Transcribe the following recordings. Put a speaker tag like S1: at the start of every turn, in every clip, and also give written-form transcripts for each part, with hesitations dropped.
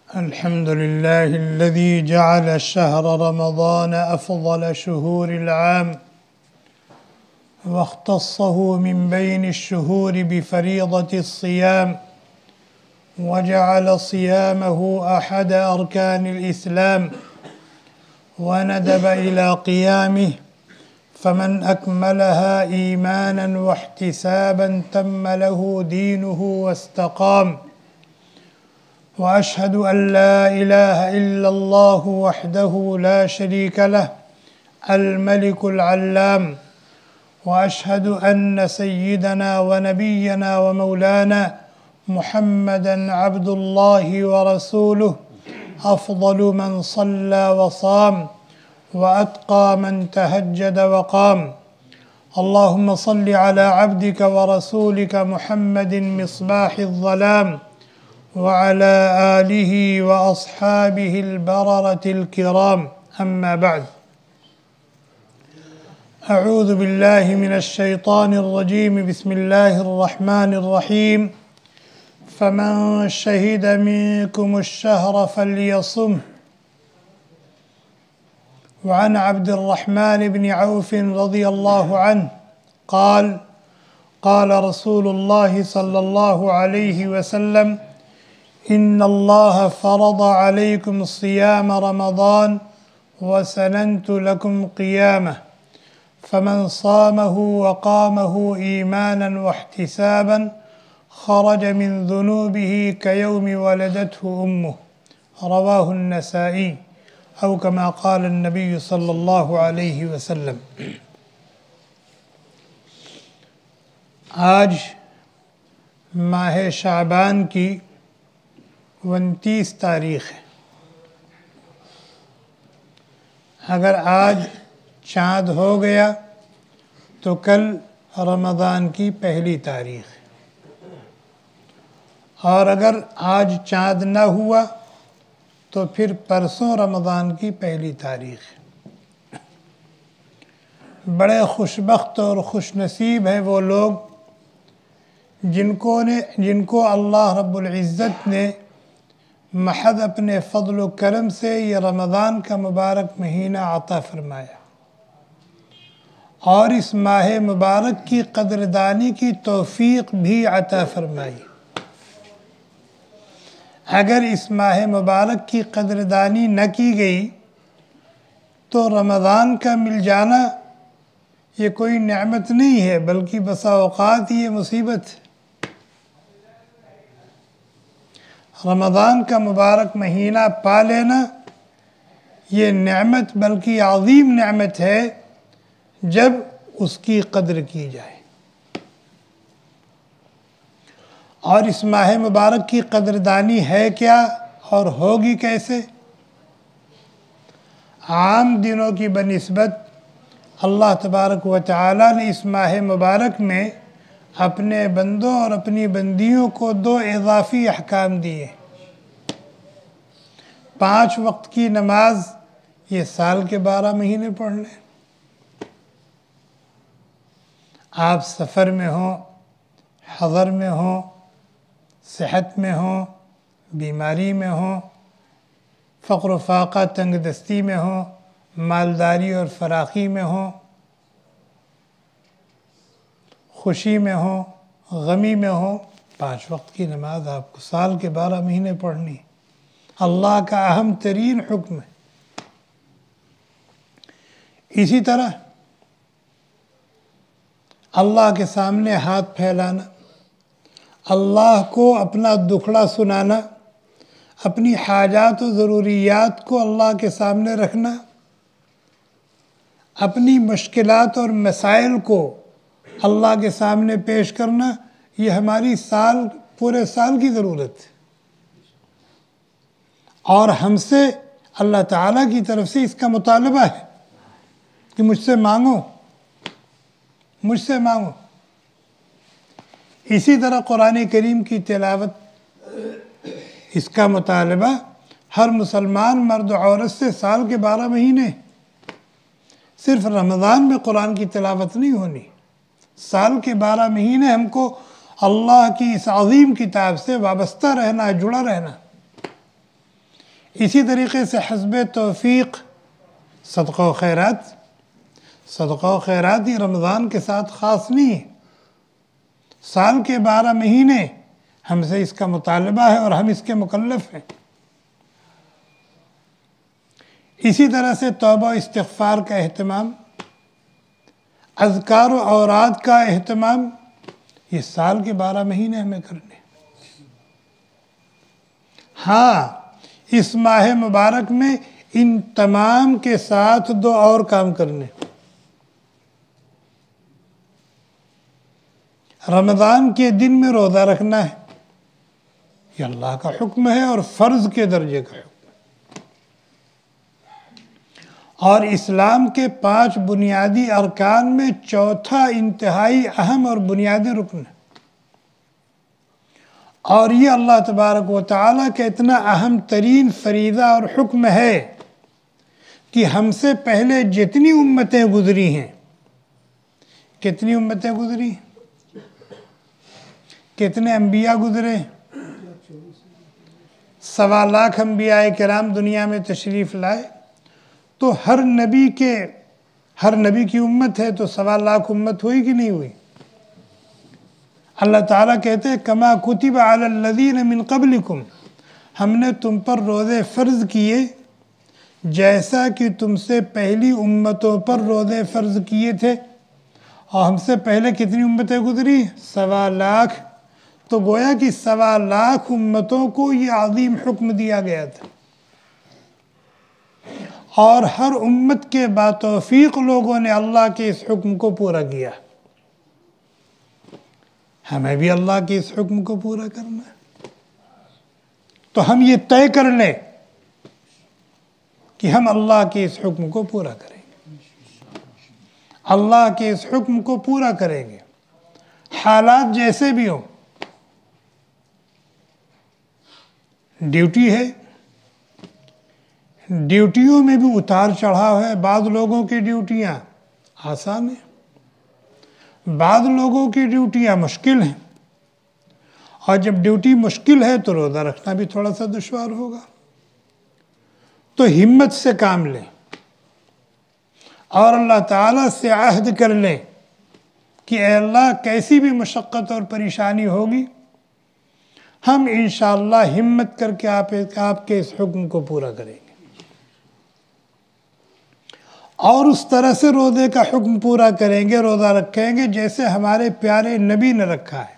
S1: الحمد لله الذي جعل شهر رمضان أفضل شهور العام واختصه من بين الشهور بفريضة الصيام وجعل صيامه أحد أركان الإسلام وندب إلى قيامه فمن أكملها إيمانا واحتسابا تم له دينه واستقام وأشهد أن لا إله إلا الله وحده لا شريك له الملك العلام وأشهد أن سيدنا ونبينا ومولانا محمدا عبد الله ورسوله أفضل من صلى وصام وأتقى من تهجد وقام اللهم صل على عبدك ورسولك محمد مصباح الظلام وعلى آله وأصحابه البررة الكرام أما بعد أعوذ بالله من الشيطان الرجيم بسم الله الرحمن الرحيم فمن شهد منكم الشهر فليصمه وعن عبد الرحمن بن عوف رضي الله عنه قال قال رسول الله صلى الله عليه وسلم إن الله فرض عليكم صيام رمضان وسننت لكم قيامه فمن صامه وقامه إيمانا واحتسابا خرج من ذنوبه كيوم ولدته أمه رواه النسائي أو كما قال النبي صلی اللہ علیہ وسلم۔ آج ماہ شعبان کی 29 تاریخ ہے۔ اگر آج چاند ہو گیا تو کل رمضان کی پہلی تاریخ ہے، اور اگر آج چاند نہ ہوا تو پھر پرسوں رمضان کی پہلی تاریخ ہے۔ بڑے خوشبخت اور خوش نصیب ہیں وہ لوگ جن کو اللہ رب العزت نے محض اپنے فضل و کرم سے یہ رمضان کا مبارک مہینہ عطا فرمایا، اور اس ماہ مبارک کی قدردانی کی توفیق بھی عطا فرمائی۔ اگر اس ماہ مبارک کی قدردانی نہ کی گئی تو رمضان کا مل جانا یہ کوئی نعمت نہیں ہے، بلکہ بسا اوقات یہ مصیبت ہے۔ رمضان کا مبارک مہینہ پا لینا یہ نعمت بلکہ عظیم نعمت ہے جب اس کی قدر کی جائے۔ اور اس ماہ مبارک کی قدردانی ہے کیا اور ہوگی کیسے؟ عام دنوں کی بنسبت اللہ تبارک و تعالی نے اس ماہ مبارک میں اپنے بندوں اور اپنی بندیوں کو 2 اضافی احکام دیے۔ 5 وقت کی نماز یہ سال کے 12 مہینے پڑھ لیں۔ آپ سفر میں ہوں، حضر میں ہوں، صحت میں ہوں، بیماری میں ہوں، فقر و فاقہ تنگ دستی میں ہوں، مالداری اور فراخی میں ہوں، خوشی میں ہوں، غمی میں ہوں، 5 وقت کی نماز آپ کو سال کے 12 مہینے پڑھنی۔ اللہ کا اہم ترین حکم ہے۔ اسی طرح اللہ کے سامنے ہاتھ پھیلانا، اللہ کو اپنا دکھڑا سنانا، اپنی حاجات و ضروریات کو اللہ کے سامنے رکھنا، اپنی مشکلات اور مسائل کو اللہ کے سامنے پیش کرنا، یہ ہماری پورے سال کی ضرورت ہے، اور ہم سے اللہ تعالیٰ کی طرف سے اس کا مطالبہ ہے کہ مجھ سے مانگو، مجھ سے مانگو۔ اسی طرح قرآن کریم کی تلاوت، اس کا مطالبہ ہر مسلمان مرد و عورت سے سال کے 12 مہینے، صرف رمضان میں قرآن کی تلاوت نہیں ہونی، سال کے 12 مہینے ہم کو اللہ کی اس عظیم کتاب سے وابستہ رہنا، جڑا رہنا۔ اسی طریقے سے حسب توفیق صدقہ و خیرات، صدقہ و خیرات ہی رمضان کے ساتھ خاص نہیں ہے، سال کے 12 مہینے ہم سے اس کا مطالبہ ہے اور ہم اس کے مکلف ہیں۔ اسی طرح سے توبہ و استغفار کا اہتمام، اذکار و اوراد کا اہتمام، یہ سال کے 12 مہینے ہمیں کرنے۔ ہاں، اس ماہ مبارک میں ان تمام کے ساتھ 2 اور کام کرنے۔ رمضان کے دن میں روزہ رکھنا ہے، یہ اللہ کا حکم ہے اور فرض کے درجے کا حکم ہے، اور اسلام کے 5 بنیادی ارکان میں چوتھا انتہائی اہم اور بنیادی رکن ہے، اور یہ اللہ تبارک و تعالیٰ کا اتنا اہم ترین فریضہ اور حکم ہے کہ ہم سے پہلے جتنی امتیں گزری ہیں، کتنی امتیں گزری، کتنے انبیاء گزرے، 1.25 لاکھ انبیاء کرام دنیا میں تشریف لائے، تو ہر نبی کی امت ہے تو 1.25 لاکھ امت ہوئی کہ نہیں ہوئی؟ اللہ تعالیٰ کہتے ہیں کما کتب علی الذین من قبلکم، ہم نے تم پر روزے فرض کیے جیسا کہ تم سے پہلی امتوں پر روزے فرض کیے تھے، اور ہم سے پہلے کتنی امتیں گزری؟ 1.25 لاکھ، تو گویا کہ 1.25 لاکھ امتوں کو یہ عظیم حکم دیا گیا تھا، اور ہر امت کے باتوفیق لوگوں نے اللہ کے اس حکم کو پورا کیا۔ ہمیں بھی اللہ کے اس حکم کو پورا کرنا ہے، تو ہم یہ طے کر لیں کہ ہم اللہ کے اس حکم کو پورا کریں گے، اللہ کے اس حکم کو پورا کریں گے، حالات جیسے بھی ہوں۔ ڈیوٹی ہے، ڈیوٹیوں میں بھی اتار چڑھاؤ ہے، بعض لوگوں کی ڈیوٹیاں آسان ہیں، بعض لوگوں کی ڈیوٹیاں مشکل ہیں، اور جب ڈیوٹی مشکل ہے تو روزہ رکھنا بھی تھوڑا سا دشوار ہوگا، تو ہمت سے کام لیں اور اللہ تعالیٰ سے عہد کر لیں کہ اے اللہ کیسی بھی مشقت اور پریشانی ہوگی، ہم انشاءاللہ ہمت کر کے آپ کے اس حکم کو پورا کریں گے، اور اس طرح سے روزے کا حکم پورا کریں گے، روزہ رکھیں گے جیسے ہمارے پیارے نبی نے رکھا ہے،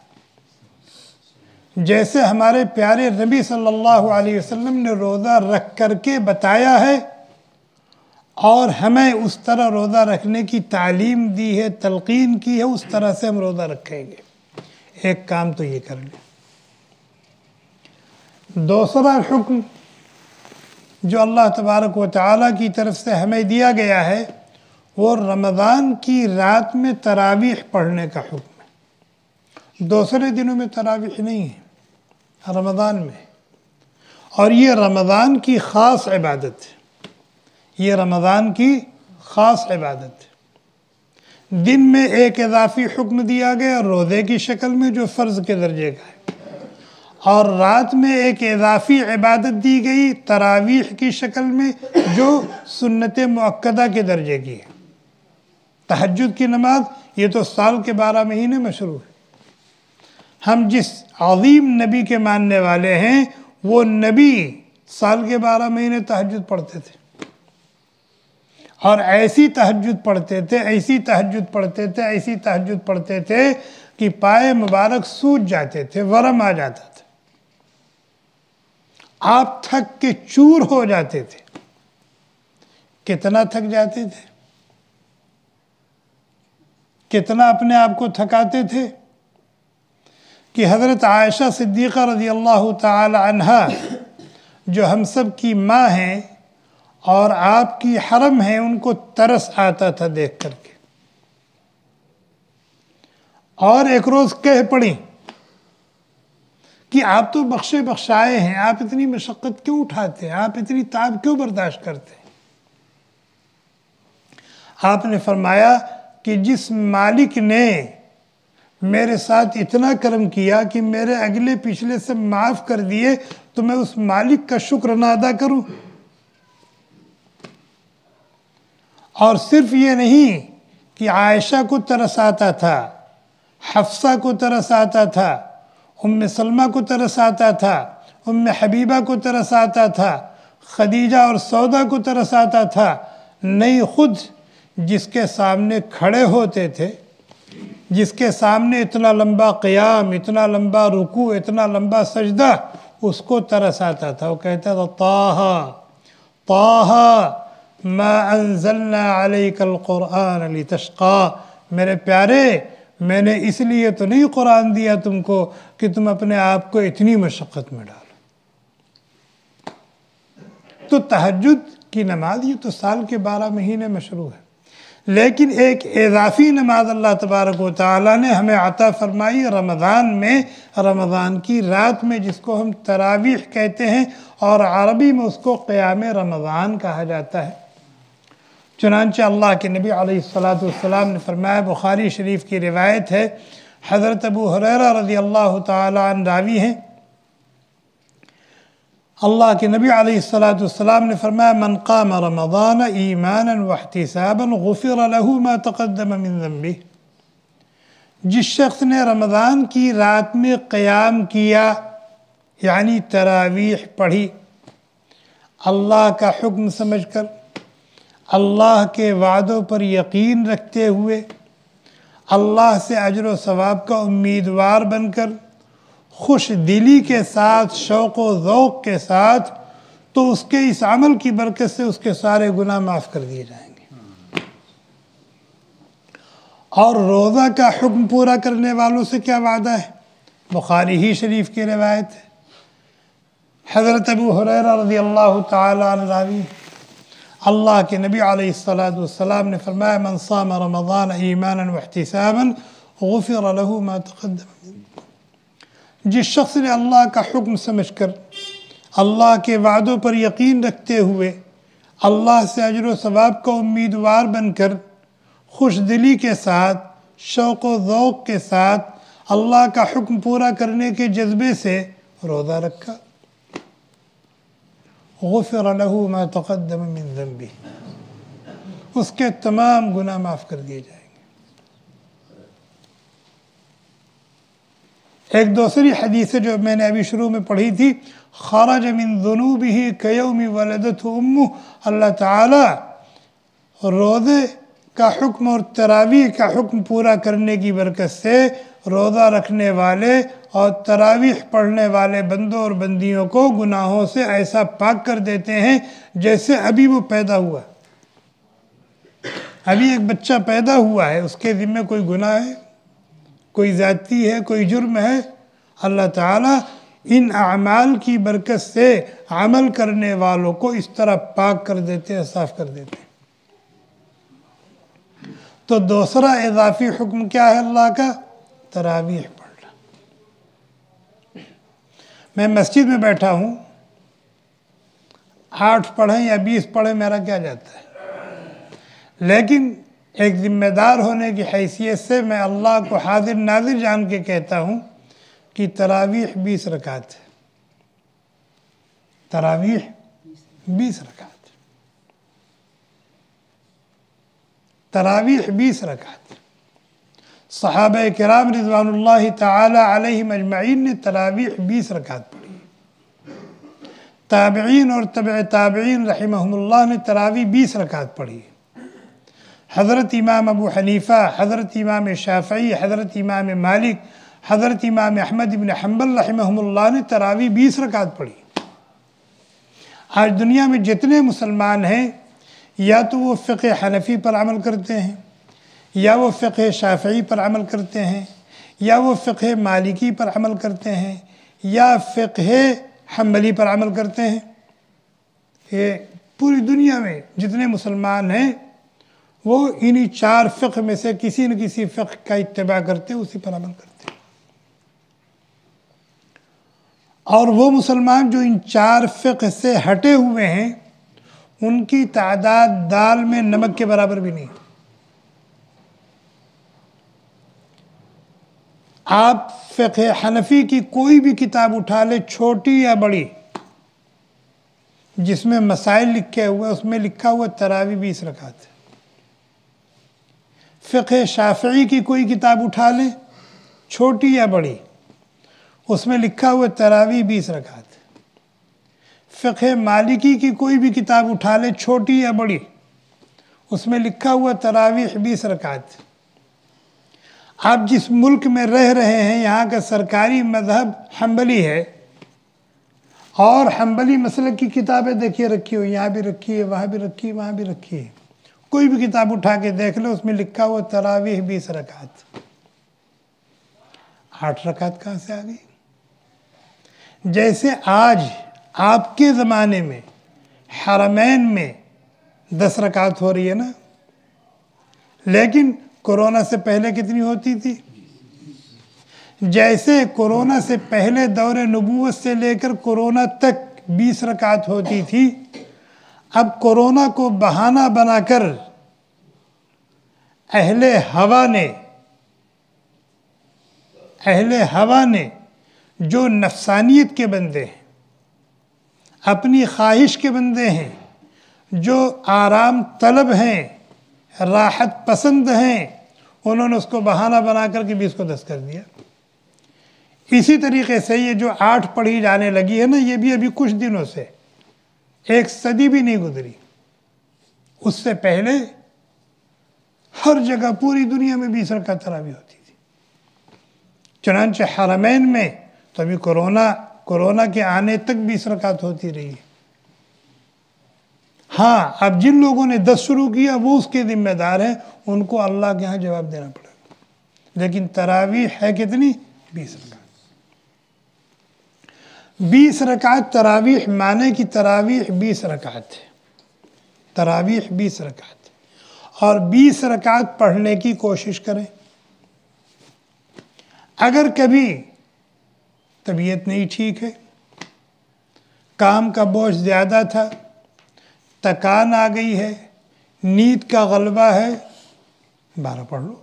S1: جیسے ہمارے پیارے نبی صلی اللہ علیہ وسلم نے روزہ رکھ کر کے بتایا ہے، اور ہمیں اس طرح روزہ رکھنے کی تعلیم دی ہے، تلقین کی ہے، اس طرح سے ہم روزہ رکھیں گے۔ ایک کام تو یہ کر لیں۔ دوسرا حکم جو اللہ تبارک و تعالیٰ کی طرف سے ہمیں دیا گیا ہے، وہ رمضان کی رات میں تراویح پڑھنے کا حکم ہے۔ دوسرے دنوں میں تراویح نہیں ہے، رمضان میں، اور یہ رمضان کی خاص عبادت ہے، یہ رمضان کی خاص عبادت ہے۔ دن میں ایک اضافی حکم دیا گیا روزے کی شکل میں جو فرض کے درجے کا ہے، اور رات میں ایک اضافی عبادت دی گئی تراویح کی شکل میں جو سنت مؤکدہ کے درجے کی ہے۔ تہجد کی نماز یہ تو سال کے 12 مہینے میں شروع ہے۔ ہم جس عظیم نبی کے ماننے والے ہیں، وہ نبی سال کے 12 مہینے تہجد پڑھتے تھے، اور ایسی تہجد پڑھتے تھے، ایسی تہجد پڑھتے تھے، ایسی تہجد پڑھتے تھے کہ پائے مبارک سوج جاتے تھے، ورم آ جاتا تھا، آپ تھک کے چور ہو جاتے تھے۔ کتنا تھک جاتے تھے، کتنا اپنے آپ کو تھکاتے تھے کہ حضرت عائشہ صدیقہ رضی اللہ تعالی عنہا جو ہم سب کی ماں ہیں اور آپ کی حرم ہیں، ان کو ترس آتا تھا دیکھ کر کے، اور ایک روز کہہ پڑیں کہ آپ تو بخشے بخشائے ہیں، آپ اتنی مشقت کیوں اٹھاتے ہیں، آپ اتنی تعب کیوں برداشت کرتے ہیں؟ آپ نے فرمایا کہ جس مالک نے میرے ساتھ اتنا کرم کیا کہ میرے اگلے پچھلے سے معاف کر دیے، تو میں اس مالک کا شکر نہ ادا کروں؟ اور صرف یہ نہیں کہ عائشہ کو ترس آتا تھا، حفصہ کو ترس آتا تھا، ام سلمہ کو ترس آتا تھا، ام حبیبہ کو ترس آتا تھا، خدیجہ اور سودا کو ترس آتا تھا، نہیں خود جس کے سامنے کھڑے ہوتے تھے، جس کے سامنے اتنا لمبا قیام، اتنا لمبا رکوع، اتنا لمبا سجدہ، اس کو ترس آتا تھا۔ وہ کہتا تھا طٰہ طٰہ ما انزلنا علیک القرآن لتشقیٰ، میرے پیارے میں نے اس لیے تو نہیں قرآن دیا تم کو کہ تم اپنے آپ کو اتنی مشقت میں ڈالو۔ تو تہجد کی نماز یہ تو سال کے 12 مہینے میں شروع ہے، لیکن ایک اضافی نماز اللہ تبارک و تعالیٰ نے ہمیں عطا فرمائی رمضان میں، رمضان کی رات میں، جس کو ہم تراویح کہتے ہیں، اور عربی میں اس کو قیام رمضان کہا جاتا ہے۔ چنانچہ اللہ کے نبی علیہ السلام نے فرمایا، بخاری شریف کی روایت ہے، حضرت ابو ہریرہ رضی اللہ تعالیٰ عنہ راوی ہیں، اللہ کے نبی علیہ السلام نے فرمایا، من قام رمضان ایمانا واحتسابا غفر له ما تقدم من ذنبه، جس شخص نے رمضان کی رات میں قیام کیا، یعنی تراویح پڑھی، اللہ کا حکم سمجھ کر، اللہ کے وعدوں پر یقین رکھتے ہوئے، اللہ سے اجر و ثواب کا امیدوار بن کر، خوش دلی کے ساتھ، شوق و ذوق کے ساتھ، تو اس کے اس عمل کی برکت سے اس کے سارے گناہ معاف کر دیے جائیں گے۔ اور روزہ کا حکم پورا کرنے والوں سے کیا وعدہ ہے؟ بخاری ہی شریف کی روایت ہے، حضرت ابو ہریرہ رضی اللہ تعالیٰ عنہ راوی، اللہ کے نبی علیہ السلام نے فرمایا، من صام رمضان ایمانا واحتسابا غفر له ما تقدم من ذنبه، جس شخص نے اللہ کا حکم سمجھ کر، اللہ کے وعدوں پر یقین رکھتے ہوئے، اللہ سے اجر و ثواب کا امیدوار بن کر، خوش دلی کے ساتھ، شوق و ذوق کے ساتھ، اللہ کا حکم پورا کرنے کے جذبے سے روزہ رکھا، غفر له ما تقدم من ذنبه، اس کے تمام گناہ معاف کر دیے جائیں گے۔ ایک دوسری حدیث جو میں نے ابھی شروع میں پڑھی تھی، خرج من ذنوبه کیوم ولدته امہ، اللہ تعالی روزے کا حکم اور تراویح کا حکم پورا کرنے کی برکت سے روزہ رکھنے والے اور تراویح پڑھنے والے بندوں اور بندیوں کو گناہوں سے ایسا پاک کر دیتے ہیں جیسے ابھی وہ پیدا ہوا۔ ابھی ایک بچہ پیدا ہوا ہے، اس کے ذمہ کوئی گناہ ہے، کوئی زیادتی ہے، کوئی جرم ہے، اللہ تعالیٰ ان اعمال کی برکت سے عمل کرنے والوں کو اس طرح پاک کر دیتے ہیں، صاف کر دیتے ہیں۔ تو دوسرا اضافی حکم کیا ہے اللہ کا؟ تراویح پڑھنا۔ میں مسجد میں بیٹھا ہوں، 8 پڑھیں یا 20 پڑھیں، میرا کیا جاتا ہے، لیکن ایک ذمہ دار ہونے کی حیثیت سے میں اللہ کو حاضر ناظر جان کے کہتا ہوں کہ تراویح 20 رکعت ہے، تراویح 20 رکعت، تراویح 20 رکعت۔ صحابہ کرام رضوان اللہ تعالی علیہم اجمعین نے تراویح 20 رکعت پڑھی، تابعین اور تبع تابعین رحمہم اللہ نے تراویح 20 رکعت پڑھی، حضرت امام ابو حنیفہ، حضرت امام شافعی، حضرت امام مالک، حضرت امام احمد بن حنبل رحمہم اللہ نے تراویح 20 رکعت پڑھی۔ آج دنیا میں جتنے مسلمان ہیں، یا تو وہ فقہ حنفی پر عمل کرتے ہیں، یا وہ فقہ شافعی پر عمل کرتے ہیں، یا وہ فقہ مالکی پر عمل کرتے ہیں، یا فقہ حنبلی پر عمل کرتے ہیں۔ یہ پوری دنیا میں جتنے مسلمان ہیں وہ انہی 4 فقہ میں سے کسی نہ کسی فقہ کا اتباع کرتے ہیں، اسی پر عمل کرتے ہیں۔ اور وہ مسلمان جو ان 4 فقہ سے ہٹے ہوئے ہیں، ان کی تعداد دال میں نمک کے برابر بھی نہیں۔ آپ فقہ حنفی کی کوئی بھی کتاب اٹھا لیں، چھوٹی یا بڑی، جس میں مسائل لکھے ہوئے اس میں لکھا ہوا تراویح 20 رکعت ہے۔ فقہ شافعی کی کوئی کتاب اٹھا لیں، چھوٹی یا بڑی، اس میں لکھا ہوا تراویح 20 رکعت ہے۔ فقہ مالکی کی کوئی بھی کتاب اٹھا لیں، چھوٹی یا بڑی، اس میں لکھا ہوا تراویح 20 رکعت ہے۔ آپ جس ملک میں رہ رہے ہیں یہاں کا سرکاری مذہب حنبلی ہے، اور حنبلی مسلک کی کتابیں دیکھیے رکھی ہوئی، یہاں بھی رکھی ہے، وہاں بھی رکھی ہے، وہاں بھی رکھی ہے، کوئی بھی کتاب اٹھا کے دیکھ لو اس میں لکھا ہوا تراویح 20 رکعت۔ 8 رکعت کہاں سے آ گئی؟ جیسے آج آپ کے زمانے میں حرمین میں 10 رکعت ہو رہی ہے نا، لیکن کورونا سے پہلے کتنی ہوتی تھی؟ جیسے کورونا سے پہلے دور نبوت سے لے کر کورونا تک 20 رکعت ہوتی تھی، اب کورونا کو بہانہ بنا کر اہل ہوا نے جو نفسانیت کے بندے ہیں، اپنی خواہش کے بندے ہیں، جو آرام طلب ہیں، راحت پسند ہیں، انہوں نے اس کو بہانہ بنا کر کے 20 کو 10 کر دیا۔ اسی طریقے سے یہ جو 8 پڑھی جانے لگی ہے نا، یہ بھی ابھی کچھ دنوں سے، 1 صدی بھی نہیں گزری، اس سے پہلے ہر جگہ پوری دنیا میں 20 رکعت تراویح ہوتی تھی۔ چنانچہ حرمین میں تو ابھی کورونا کے آنے تک 20 رکعت ہوتی رہی ہے۔ ہاں، اب جن لوگوں نے 10 شروع کیا وہ اس کے ذمہ دار ہیں، ان کو اللہ کے ہاں جواب دینا پڑے گا۔ لیکن تراویح ہے کتنی؟ 20 رکعت۔ 20 رکعت تراویح مانے کی تراویح 20 رکعت ہے، تراویح 20 رکعت، اور 20 رکعت پڑھنے کی کوشش کریں۔ اگر کبھی طبیعت نہیں ٹھیک ہے، کام کا بوجھ زیادہ تھا، تکان آ گئی ہے، نیند کا غلبہ ہے، 12 پڑھ لو،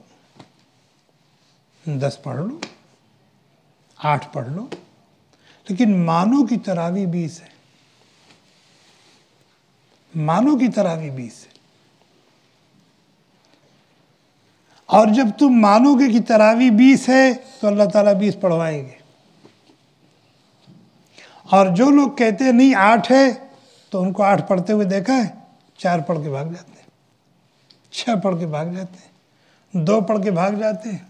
S1: 10 پڑھ لو، 8 پڑھ لو، لیکن مانو کی تراویح 20 ہے، مانو کی تراویح 20 ہے۔ اور جب تم مانو گے کہ تراویح 20 ہے تو اللہ تعالیٰ 20 پڑھوائیں گے، اور جو لوگ کہتے ہیں نہیں 8 ہے تو ان کو 8 پڑھتے ہوئے دیکھا ہے، 4 پڑھ کے بھاگ جاتے ہیں، 6 پڑھ کے بھاگ جاتے ہیں، 2 پڑھ کے بھاگ جاتے ہیں۔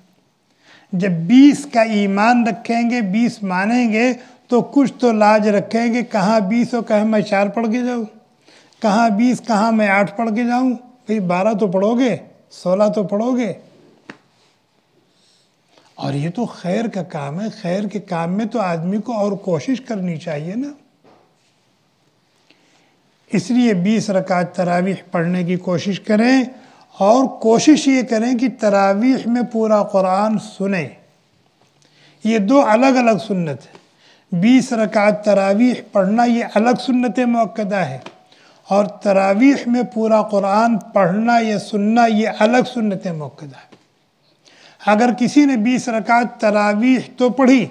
S1: جب 20 کا ایمان رکھیں گے، 20 مانیں گے تو کچھ تو لاج رکھیں گے، کہاں 20 ہو کہیں میں 4 پڑھ کے جاؤں، کہاں 20 کہاں میں 8 پڑھ کے جاؤں، بھئی 12 تو پڑھو گے، 16 تو پڑھو گے۔ اور یہ تو خیر کا کام ہے، خیر کے کام میں تو آدمی کو اور کوشش کرنی چاہیے نا۔ اس لیے 20 رکعت تراویح پڑھنے کی کوشش کریں، اور کوشش یہ کریں کہ تراویح میں پورا قرآن سنیں۔ یہ 2 الگ الگ سنت ہے۔ 20 رکعت تراویح پڑھنا یہ الگ سنت مؤکدہ ہے، اور تراویح میں پورا قرآن پڑھنا یا سننا یہ الگ سنت مؤکدہ ہے۔ اگر کسی نے 20 رکعت تراویح تو پڑھی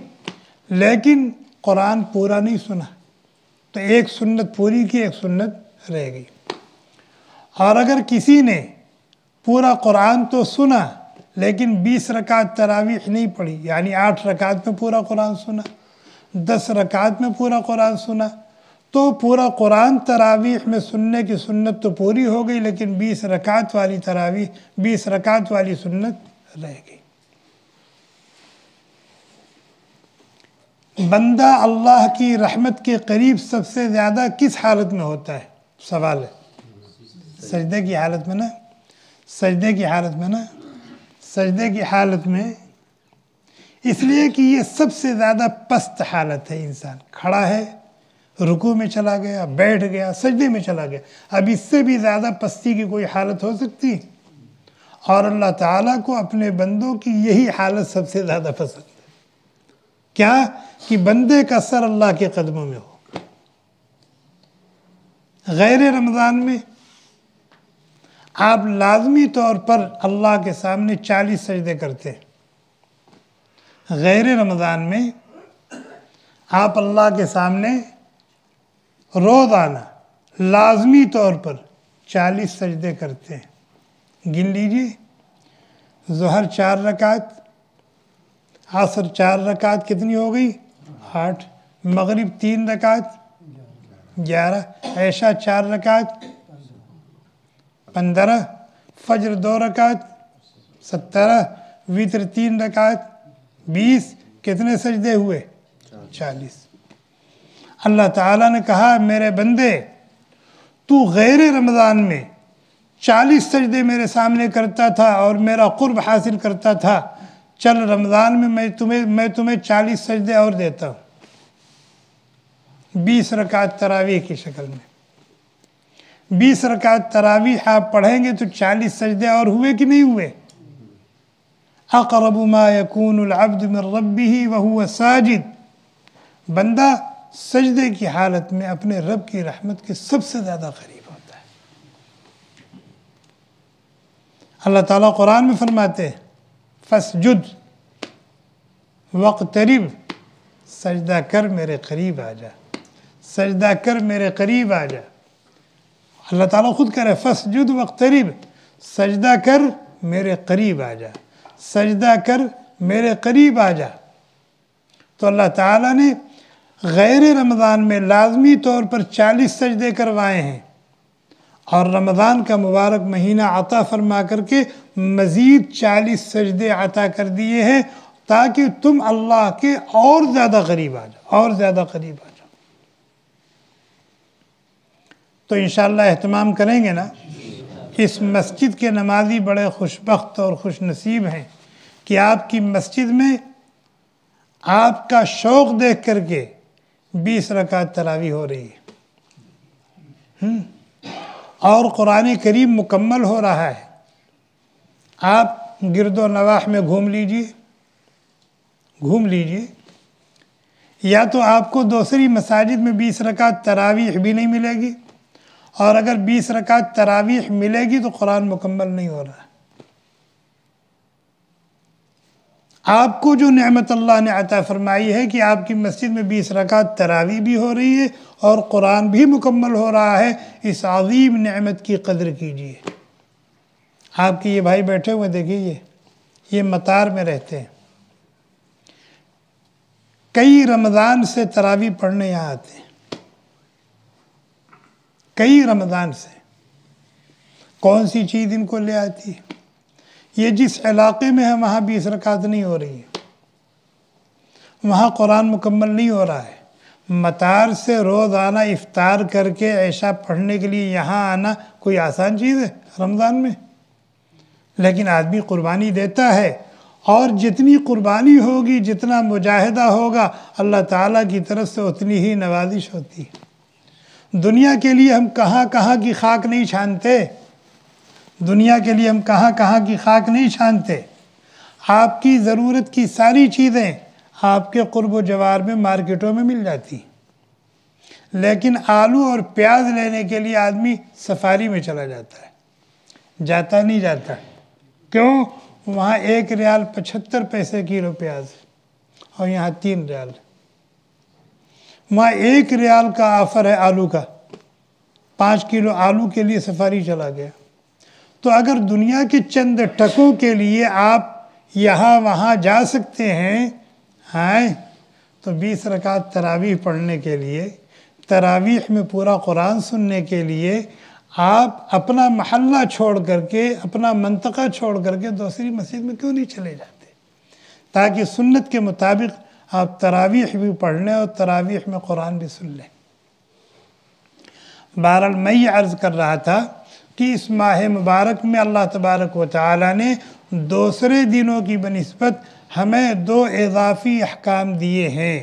S1: لیکن قرآن پورا نہیں سنا تو ایک سنت پوری کی، ایک سنت رہ گئی۔ اور اگر کسی نے پورا قرآن تو سنا لیکن 20 رکعت تراویح نہیں پڑھی، یعنی 8 رکعت میں پورا قرآن سنا، 10 رکعت میں پورا قرآن سنا، تو پورا قرآن تراویح میں سننے کی سنت تو پوری ہو گئی، لیکن 20 رکعت والی تراویح، 20 رکعت والی سنت رہ گئی۔ بندہ اللہ کی رحمت کے قریب سب سے زیادہ کس حالت میں ہوتا ہے؟ سوال ہے۔ سجدے کی حالت میں نا، سجدے کی حالت میں نا، سجدے کی حالت میں، اس لیے کہ یہ سب سے زیادہ پست حالت ہے۔ انسان کھڑا ہے، رکوع میں چلا گیا، بیٹھ گیا، سجدے میں چلا گیا، اب اس سے بھی زیادہ پستی کی کوئی حالت ہو سکتی؟ اور اللہ تعالیٰ کو اپنے بندوں کی یہی حالت سب سے زیادہ پسند ہے۔ کیا؟ کہ بندے کا سر اللہ کے قدموں میں ہو۔ غیر رمضان میں آپ لازمی طور پر اللہ کے سامنے 40 سجدے کرتے ہیں، غیر رمضان میں آپ اللہ کے سامنے روزانہ لازمی طور پر 40 سجدے کرتے ہیں. گن لیجئے. ظہر 4 رکعت، عصر 4 رکعت، کتنی ہو گئی؟ 8. مغرب 3 رکعت، 11. عشاء 4 رکعت، 15. فجر 2 رکعت، 17. وتر 3 رکعت، 20. کتنے سجدے ہوئے؟ 40. اللہ تعالیٰ نے کہا میرے بندے تو غیر رمضان میں 40 سجدے میرے سامنے کرتا تھا اور میرا قرب حاصل کرتا تھا، چل رمضان میں میں تمہیں 40 سجدے اور دیتا ہوں. 20 رکعت تراویح کی شکل میں. 20 رکعت تراویح آپ پڑھیں گے تو 40 سجدے اور ہوئے کہ نہیں ہوئے؟ اقرب ما یکون العبد من ربہ وہو ساجد. بندہ سجدے کی حالت میں اپنے رب کی رحمت کے سب سے زیادہ قریب ہوتا ہے. اللہ تعالیٰ قرآن میں فرماتے ہیں فَاسْجُدْ وَاقْتَرِبْ. سجدہ کر میرے قریب آ جا، سجدہ کر میرے قریب آ جا. اللہ تعالیٰ خود کہہ رہے فَاسْجُدْ وَاقْتَرِبْ. سجدہ کر میرے قریب آ جا، سجدہ کر میرے قریب آ جا. تو اللہ تعالیٰ نے غیر رمضان میں لازمی طور پر 40 سجدے کروائے ہیں اور رمضان کا مبارک مہینہ عطا فرما کر کے مزید 40 سجدے عطا کر دیے ہیں تاکہ تم اللہ کے اور زیادہ قریب آ جاؤ، اور زیادہ قریب آ جاؤ. تو انشاءاللہ اہتمام کریں گے نا. اس مسجد کے نمازی بڑے خوشبخت اور خوش نصیب ہیں کہ آپ کی مسجد میں آپ کا شوق دیکھ کر کے 20 رکعت تراویح ہو رہی ہے اور قرآن کریم مکمل ہو رہا ہے. آپ گرد و نواح میں گھوم لیجئے. یا تو آپ کو دوسری مساجد میں 20 رکعت تراویح بھی نہیں ملے گی، اور اگر 20 رکعت تراویح ملے گی تو قرآن مکمل نہیں ہو رہا. آپ کو جو نعمت اللہ نے عطا فرمائی ہے کہ آپ کی مسجد میں 20 رکعت تراویح بھی ہو رہی ہے اور قرآن بھی مکمل ہو رہا ہے، اس عظیم نعمت کی قدر کیجیے. آپ کے یہ بھائی بیٹھے ہوئے دیکھیے، یہ مطار میں رہتے ہیں، کئی رمضان سے تراویح پڑھنے یہاں آتے ہیں، کئی رمضان سے. کون سی چیز ان کو لے آتی ہے؟ یہ جس علاقے میں ہے وہاں 20 رکعت نہیں ہو رہی ہے، وہاں قرآن مکمل نہیں ہو رہا ہے. مطار سے روزانہ افطار کر کے عشاء پڑھنے کے لیے یہاں آنا کوئی آسان چیز ہے رمضان میں؟ لیکن آدمی قربانی دیتا ہے، اور جتنی قربانی ہوگی، جتنا مجاہدہ ہوگا، اللہ تعالیٰ کی طرف سے اتنی ہی نوازش ہوتی ہے. دنیا کے لیے ہم کہاں کہاں کی خاک نہیں چھانتے، دنیا کے لیے ہم کہاں کہاں کی خاک نہیں چھانتے. آپ کی ضرورت کی ساری چیزیں آپ کے قرب و جوار میں مارکیٹوں میں مل جاتی، لیکن آلو اور پیاز لینے کے لیے آدمی سفاری میں چلا جاتا ہے، جاتا نہیں جاتا. کیوں؟ وہاں 1 ریال 75 پیسے کلو پیاز اور یہاں 3 ریال. وہاں 1 ریال کا آفر ہے آلو کا، 5 کلو آلو کے لیے سفاری چلا گیا. تو اگر دنیا کے چند ٹکوں کے لیے آپ یہاں وہاں جا سکتے ہیں تو 20 رکعت تراویح پڑھنے کے لیے، تراویح میں پورا قرآن سننے کے لیے آپ اپنا محلہ چھوڑ کر کے، اپنا منطقہ چھوڑ کر کے دوسری مسجد میں کیوں نہیں چلے جاتے، تاکہ سنت کے مطابق آپ تراویح بھی پڑھ لیں اور تراویح میں قرآن بھی سن لیں. بہرحال میں یہ عرض کر رہا تھا کہ اس ماہ مبارک میں اللہ تبارک و تعالی نے دوسرے دنوں کی بنسبت ہمیں 2 اضافی احکام دیے ہیں.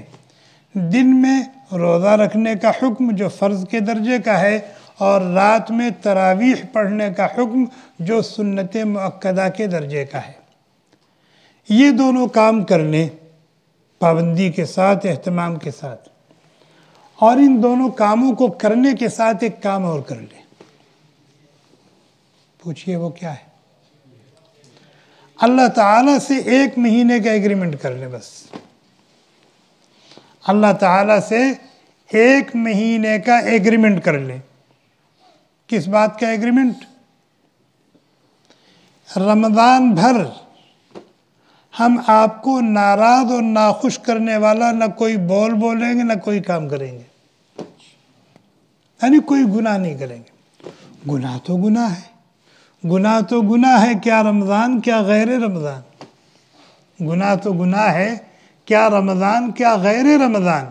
S1: دن میں روزہ رکھنے کا حکم جو فرض کے درجے کا ہے، اور رات میں تراویح پڑھنے کا حکم جو سنت مؤکدہ کے درجے کا ہے. یہ دونوں کام کر لیں پابندی کے ساتھ، اہتمام کے ساتھ، اور ان دونوں کاموں کو کرنے کے ساتھ ایک کام اور کر لیں. پوچھئے وہ کیا ہے؟ اللہ تعالیٰ سے 1 مہینے کا ایگریمنٹ کر لیں بس. اللہ تعالیٰ سے 1 مہینے کا ایگریمنٹ کر لیں. کس بات کا ایگریمنٹ؟ رمضان بھر ہم آپ کو ناراض اور ناخوش کرنے والا نہ کوئی بولیں گے نہ کوئی کام کریں گے، یعنی کوئی گناہ نہیں کریں گے. گناہ تو گناہ ہے، گناہ تو گناہ ہے، کیا رمضان کیا غیر رمضان. گناہ تو گناہ ہے، کیا رمضان کیا غیر رمضان.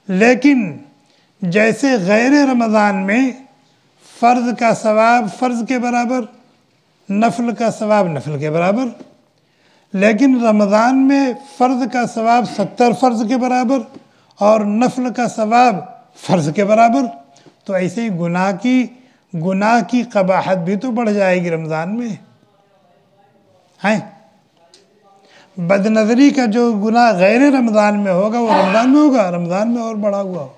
S1: لیکن جیسے غیر رمضان میں فرض کا ثواب فرض کے برابر، نفل کا ثواب نفل کے برابر، لیکن رمضان میں فرض کا ثواب 70 فرض کے برابر اور نفل کا ثواب فرض کے برابر. تو ایسے ہی گناہ کی قباحت بھی تو بڑھ جائے گی رمضان میں. بد نظری کا جو گناہ غیر رمضان میں ہوگا وہ رمضان میں ہوگا، رمضان میں اور بڑھا ہوا ہوگا.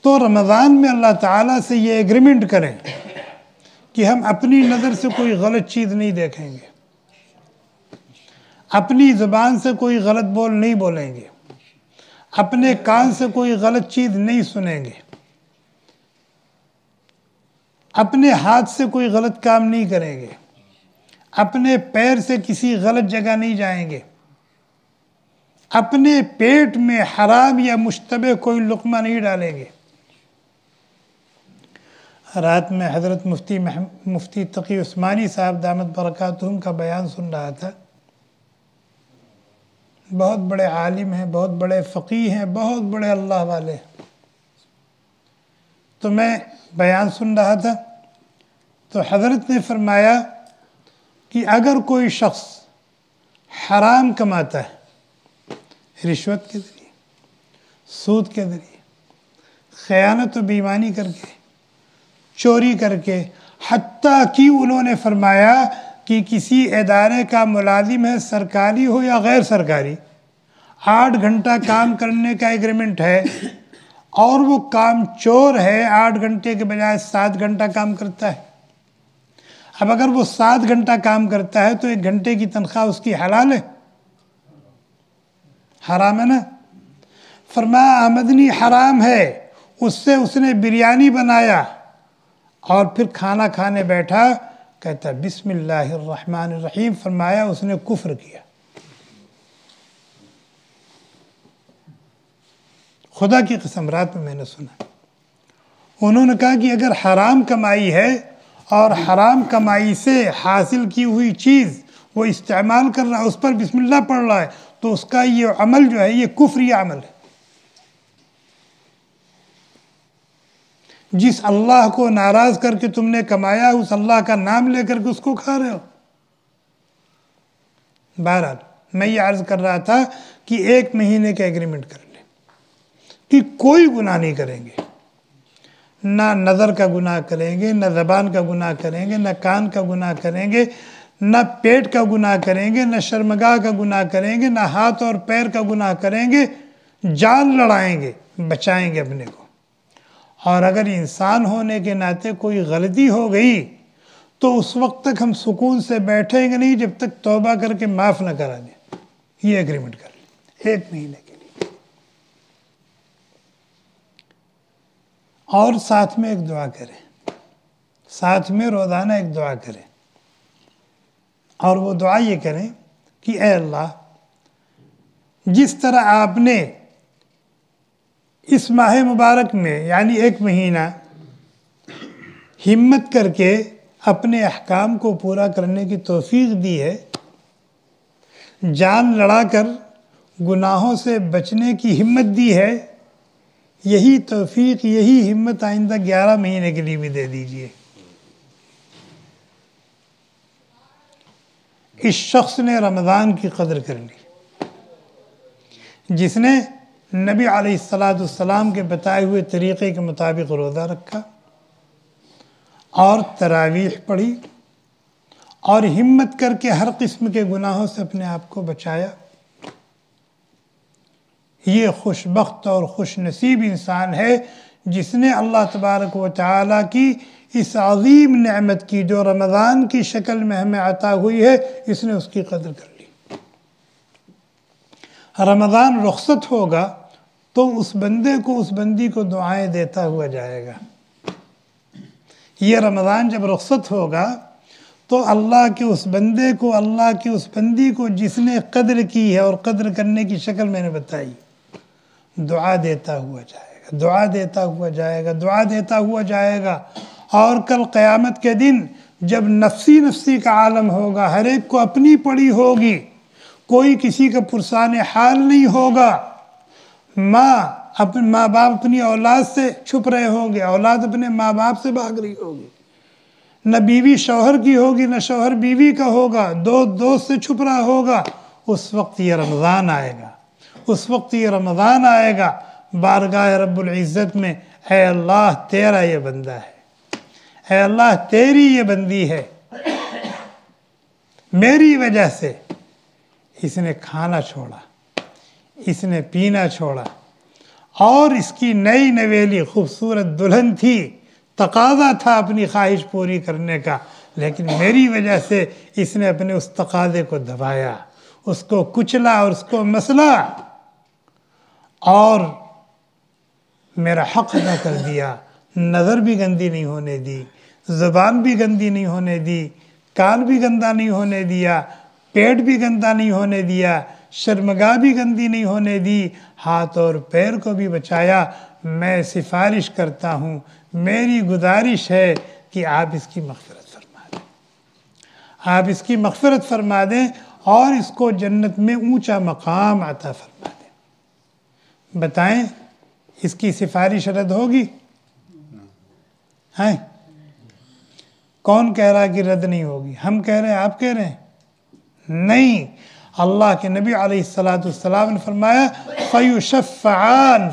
S1: تو رمضان میں اللہ تعالیٰ سے یہ ایگریمنٹ کریں کہ ہم اپنی نظر سے کوئی غلط چیز نہیں دیکھیں گے، اپنی زبان سے کوئی غلط بول نہیں بولیں گے، اپنے کان سے کوئی غلط چیز نہیں سنیں گے، اپنے ہاتھ سے کوئی غلط کام نہیں کریں گے، اپنے پیر سے کسی غلط جگہ نہیں جائیں گے، اپنے پیٹ میں حرام یا مشتبہ کوئی لقمہ نہیں ڈالیں گے. رات میں حضرت مفتی تقی عثمانی صاحب دامت برکاتہم کا بیان سن رہا تھا. بہت بڑے عالم ہیں، بہت بڑے فقیہ ہیں، بہت بڑے اللہ والے ہیں. تو میں بیان سن رہا تھا تو حضرت نے فرمایا کہ اگر کوئی شخص حرام کماتا ہے، رشوت کے ذریعے، سود کے ذریعے، خیانت و بے ایمانی کر کے، چوری کر کے، حتیٰ کہ انہوں نے فرمایا کہ کسی ادارے کا ملازم ہے، سرکاری ہو یا غیر سرکاری، 8 گھنٹہ کام کرنے کا ایگریمنٹ ہے اور وہ کام چور ہے، 8 گھنٹے کے بجائے 7 گھنٹہ کام کرتا ہے. اب اگر وہ 7 گھنٹہ کام کرتا ہے تو 1 گھنٹے کی تنخواہ اس کی حلال ہے؟ حرام ہے نا. فرمایا آمدنی حرام ہے. اس نے بریانی بنایا اور پھر کھانا کھانے بیٹھا، کہتا بسم اللہ الرحمن الرحیم، فرمایا اس نے کفر کیا. خدا کی قسم رات میں نے سنا. انہوں نے کہا کہ اگر حرام کمائی ہے اور حرام کمائی سے حاصل کی ہوئی چیز وہ استعمال کر رہا ہے، اس پر بسم اللہ پڑھ رہا ہے، تو اس کا یہ عمل جو ہے یہ کفری عمل ہے. جس اللہ کو ناراض کر کے تم نے کمایا، اس اللہ کا نام لے کر کے اس کو کھا رہے ہو. بہرحال میں یہ عرض کر رہا تھا کہ 1 مہینے کا ایگریمنٹ کر لیں کہ کوئی گناہ نہیں کریں گے، نہ نظر کا گناہ کریں گے، نہ زبان کا گناہ کریں گے، نہ کان کا گناہ کریں گے، نہ پیٹ کا گناہ کریں گے، نہ شرمگاہ کا گناہ کریں گے، نہ ہاتھ اور پیر کا گناہ کریں گے. جان لڑائیں گے، بچائیں گے اپنے کو. اور اگر انسان ہونے کے ناطے کوئی غلطی ہو گئی تو اس وقت تک ہم سکون سے بیٹھیں گے نہیں جب تک توبہ کر کے معاف نہ کرا دیں. یہ ایگریمنٹ کر لیں 1 مہینے کے لیے. اور ساتھ میں ایک دعا کریں، ساتھ میں روزانہ ایک دعا کریں. اور وہ دعا یہ کریں کہ اے اللہ، جس طرح آپ نے اس ماہ مبارک میں یعنی 1 مہینہ ہمت کر کے اپنے احکام کو پورا کرنے کی توفیق دی ہے، جان لڑا کر گناہوں سے بچنے کی ہمت دی ہے، یہی توفیق، یہی ہمت آئندہ 11 مہینے کے لیے بھی دے دیجئے. اس شخص نے رمضان کی قدر کر لی جس نے نبی علیہ السلام کے بتائے ہوئے طریقے کے مطابق روزہ رکھا اور تراویح پڑھی اور ہمت کر کے ہر قسم کے گناہوں سے اپنے آپ کو بچایا. یہ خوش بخت اور خوش نصیب انسان ہے جس نے اللہ تبارک و تعالیٰ کی اس عظیم نعمت کی جو رمضان کی شکل میں ہمیں عطا ہوئی ہے، اس نے اس کی قدر کر لی۔ رمضان رخصت ہوگا تو اس بندے کو، اس بندی کو دعائیں دیتا ہوا جائے گا۔ یہ رمضان جب رخصت ہوگا تو اللہ کے اس بندے کو، اللہ کی اس بندی کو جس نے قدر کی ہے، اور قدر کرنے کی شکل میں نے بتائی، دعا دیتا ہوا جائے گا، دعا دیتا ہوا جائے گا، دعا دیتا ہوا جائے گا۔ اور کل قیامت کے دن جب نفسی نفسی کا عالم ہوگا، ہر ایک کو اپنی پڑی ہوگی، کوئی کسی کا پرسان حال نہیں ہوگا۔ ماں باپ اپنی اولاد سے چھپ رہے ہوں گے، اولاد اپنے ماں باپ سے بھاگ رہی ہوگی، نہ بیوی شوہر کی ہوگی، نہ شوہر بیوی کا ہوگا، دوست سے چھپ رہا ہوگا۔ اس وقت یہ رمضان آئے گا، اس وقت یہ رمضان آئے گا بارگاہ رب العزت میں، اے اللہ تیرا یہ بندہ ہے، اے اللہ تیری یہ بندی ہے، میری وجہ سے اس نے کھانا چھوڑا، اس نے پینا چھوڑا، اور اس کی نئی نویلی خوبصورت دلہن تھی، تقاضا تھا اپنی خواہش پوری کرنے کا، لیکن میری وجہ سے اس نے اپنے اس تقاضے کو دبایا، اس کو کچلا اور اس کو مسلا، اور میرا حق ادا کر دیا۔ نظر بھی گندی نہیں ہونے دی، زبان بھی گندی نہیں ہونے دی، کان بھی گندا نہیں ہونے دیا، پیٹ بھی گندا نہیں ہونے دیا، شرمگاہ بھی گندی نہیں ہونے دی، ہاتھ اور پیر کو بھی بچایا۔ میں سفارش کرتا ہوں، میری گزارش ہے کہ آپ اس کی مغفرت فرما دیں، آپ اس کی مغفرت فرما دیں، اور اس کو جنت میں اونچا مقام عطا فرما دیں۔ بتائیں اس کی سفارش رد ہوگی؟ ہیں؟ کون کہہ رہا کہ رد نہیں ہوگی؟ ہم کہہ رہے ہیں، آپ کہہ رہے ہیں؟ نہیں، اللہ کے نبی علیہ السلام نے فرمایا فیشفعان،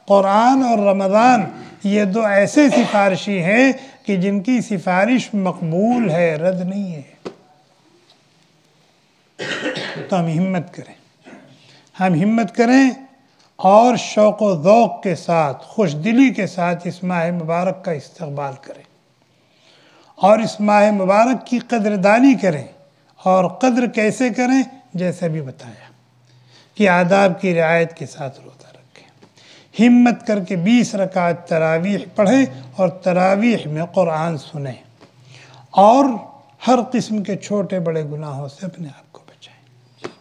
S1: قرآن اور رمضان یہ دو ایسے سفارشی ہیں کہ جن کی سفارش مقبول ہے، رد نہیں ہے۔ تو ہم ہمت کریں، ہم ہمت کریں اور شوق و ذوق کے ساتھ، خوش دلی کے ساتھ اس ماہ مبارک کا استقبال کریں، اور اس ماہ مبارک کی قدردانی کریں۔ اور قدر کیسے کریں؟ جیسے بھی بتایا کہ آداب کی رعایت کے ساتھ روزہ رکھیں، ہمت کر کے 20 رکعت تراویح پڑھیں، اور تراویح میں قرآن سنیں، اور ہر قسم کے چھوٹے بڑے گناہوں سے اپنے آپ کو بچائیں۔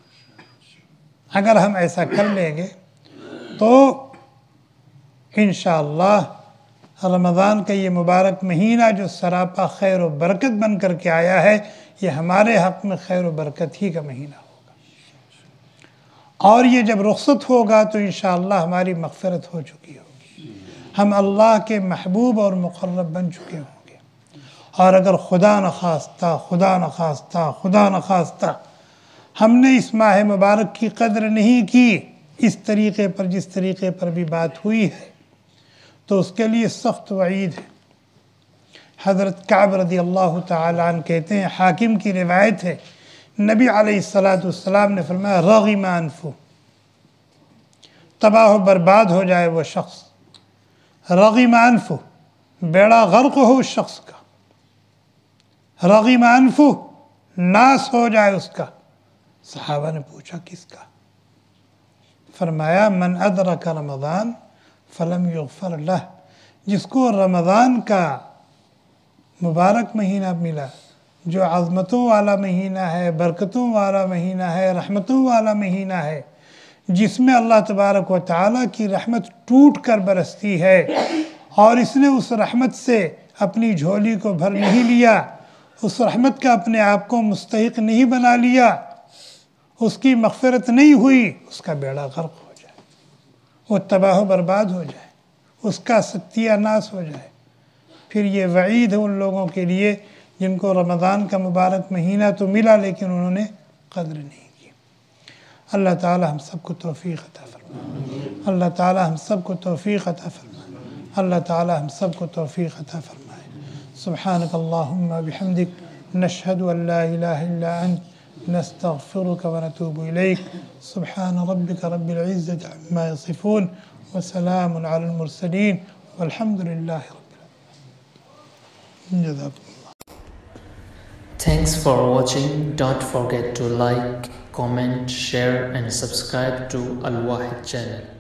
S1: اگر ہم ایسا کر لیں گے تو انشاءاللہ رمضان کا یہ مبارک مہینہ جو سراپا خیر و برکت بن کر کے آیا ہے، یہ ہمارے حق میں خیر و برکت ہی کا مہینہ ہوگا، اور یہ جب رخصت ہوگا تو انشاءاللہ ہماری مغفرت ہو چکی ہوگی، ہم اللہ کے محبوب اور مقرب بن چکے ہوں گے۔ اور اگر خدا نخواستہ ہم نے اس ماہ مبارک کی قدر نہیں کی اس طریقے پر، جس طریقے پر بھی بات ہوئی ہے، تو اس کے لیے سخت وعید ہے۔ حضرت کعب رضی اللہ تعالیٰ عنہ کہتے ہیں، حاکم کی روایت ہے، نبی علیہ السلام نے فرمایا رغم انفہ، تباہ و برباد ہو جائے وہ شخص، رغم انفہ، بیڑا غرق ہو اس شخص کا، رغم انفہ، ناس ہو جائے اس کا۔ صحابہ نے پوچھا کس کا؟ فرمایا من ادرک رمضان فلم یغفر لہ، جس کو رمضان کا مبارک مہینہ ملا، جو عظمتوں والا مہینہ ہے، برکتوں والا مہینہ ہے، رحمتوں والا مہینہ ہے، جس میں اللہ تبارک و تعالیٰ کی رحمت ٹوٹ کر برستی ہے، اور اس نے اس رحمت سے اپنی جھولی کو بھر نہیں لیا، اس رحمت کا اپنے آپ کو مستحق نہیں بنا لیا، اس کی مغفرت نہیں ہوئی، اس کا بیڑا غرق ہو جائے، وہ تباہ و برباد ہو جائے، اس کا ستیہ ناس ہو جائے۔ پھر یہ وعید ہے ان لوگوں کے لیے جن کو رمضان کا مبارک مہینہ تو ملا لیکن انہوں نے قدر نہیں کی۔ اللہ تعالی ہم سب کو توفیق عطا فرمائے، اللہ تعالی ہم سب کو توفیق عطا فرمائے، اللہ تعالی ہم سب کو توفیق عطا فرمائے۔ سبحانک اللہم بحمدک، نشہد ان لا الہ الا انت، نستغفرک ونتوب الیک۔ سبحان ربک رب العزة عما یصفون، وسلام علی المرسلین، والحمد للہ رب العالمین۔ جزاک
S2: Thanks for watching. Don't forget to like, comment, share and subscribe to Al Wahid channel.